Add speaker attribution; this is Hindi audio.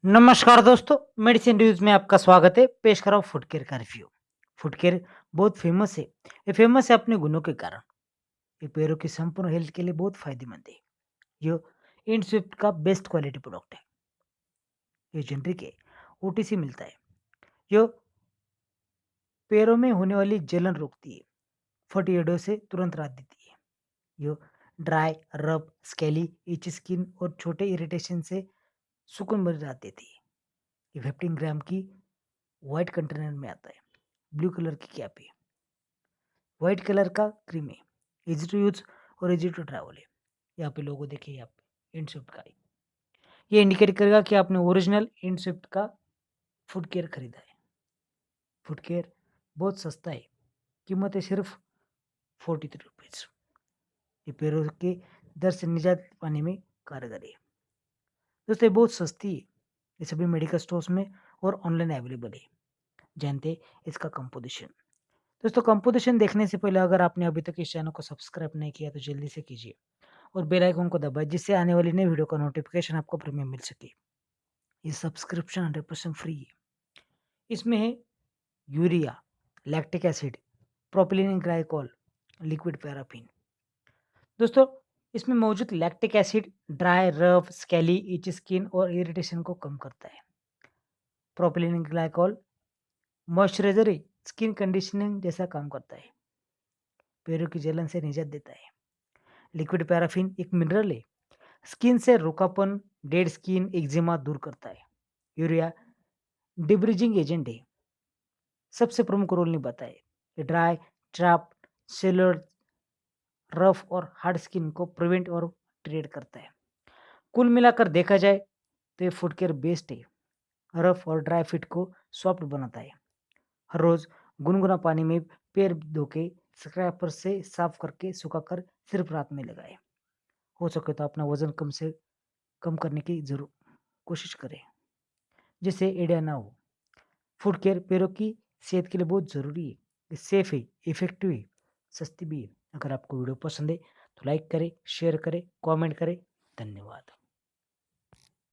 Speaker 1: नमस्कार दोस्तों, मेडिसिन रिव्यूज में आपका स्वागत है। पेश कर रहा हूँ फुट केयर का रिव्यू। फुट केयर बहुत फेमस है। ये फेमस है अपने गुणों के कारण। ये पैरों की संपूर्ण हेल्थ के लिए बहुत फायदेमंद है। ये इन स्विफ्ट का बेस्ट क्वालिटी प्रोडक्ट है। ये जेनरिक है, ओटीसी मिलता है। ये पैरों में होने वाली जलन रोकती है, फटी एड़ों से तुरंत राहत देती है। ये ड्राई, रब, स्केली, इच स्किन और छोटे इरिटेशन से सुकून भरी राहत देती है। ये 15 ग्राम की व्हाइट कंटेनर में आता है। ब्लू कलर की कैप है। व्हाइट कलर का क्रीम है। इजी टू यूज और इजी टू ट्रैवल है। यहाँ पे लोगो देखिए, यहाँ पे इन स्विफ्ट का है। ये इंडिकेट करेगा कि आपने ओरिजिनल इन स्विफ्ट का फुट केयर खरीदा है। फुट केयर बहुत सस्ता है। कीमत है सिर्फ 43 रुपीज़। ये पैरों के दर्द से निजात पाने में कारगर है। दोस्तों ये बहुत सस्ती है। ये सभी मेडिकल स्टोर्स में और ऑनलाइन अवेलेबल है। जानते हैं इसका कंपोजिशन। दोस्तों कंपोजिशन देखने से पहले अगर आपने अभी तक इस चैनल को सब्सक्राइब नहीं किया तो जल्दी से कीजिए और बेल आइकन को दबाएं, जिससे आने वाली नई वीडियो का नोटिफिकेशन आपको प्रीमियम मिल सके। ये सब्सक्रिप्शन 100% फ्री है। इसमें है urea, lactic acid, propylene glycol, liquid paraffin. दोस्तों इसमें मौजूद lactic acid dry, rough, scaly, etch skin और इरिटेशन को कम करता है। Propylene glycol moisturiser, skin conditioning जैसा काम करता है। पैरों की जलन से निजात देता है। लिक्विड पैराफिन एक मिनरल है, स्किन से रूखापन, डेड स्किन, एक्जिमा दूर करता है। यूरिया डिब्रीजिंग एजेंट है, सबसे प्रमुख रोल निभाता है। ये ड्राई, ट्रैप, सेलर, रफ और हार्ड स्किन को प्रिवेंट और ट्रीट करता है। कुल मिलाकर देखा जाए तो ये फुट केयर बेस्ट है। रफ और ड्राई फिट को सॉफ्ट बनाता है। हर रोज गुनगुना पानी में पैर धो के स्क्रैपर से साफ करके सुखाकर सिर्फ रात में लगाए। हो सके तो अपना वजन कम से कम करने की जरूर कोशिश करें, जिससे एडिया ना हो। फुट केयर पैरों की सेहत के लिए बहुत ज़रूरी है। ये सेफ है, इफेक्टिव है, सस्ती भी है। अगर आपको वीडियो पसंद है तो लाइक करें, शेयर करें, कमेंट करें। धन्यवाद।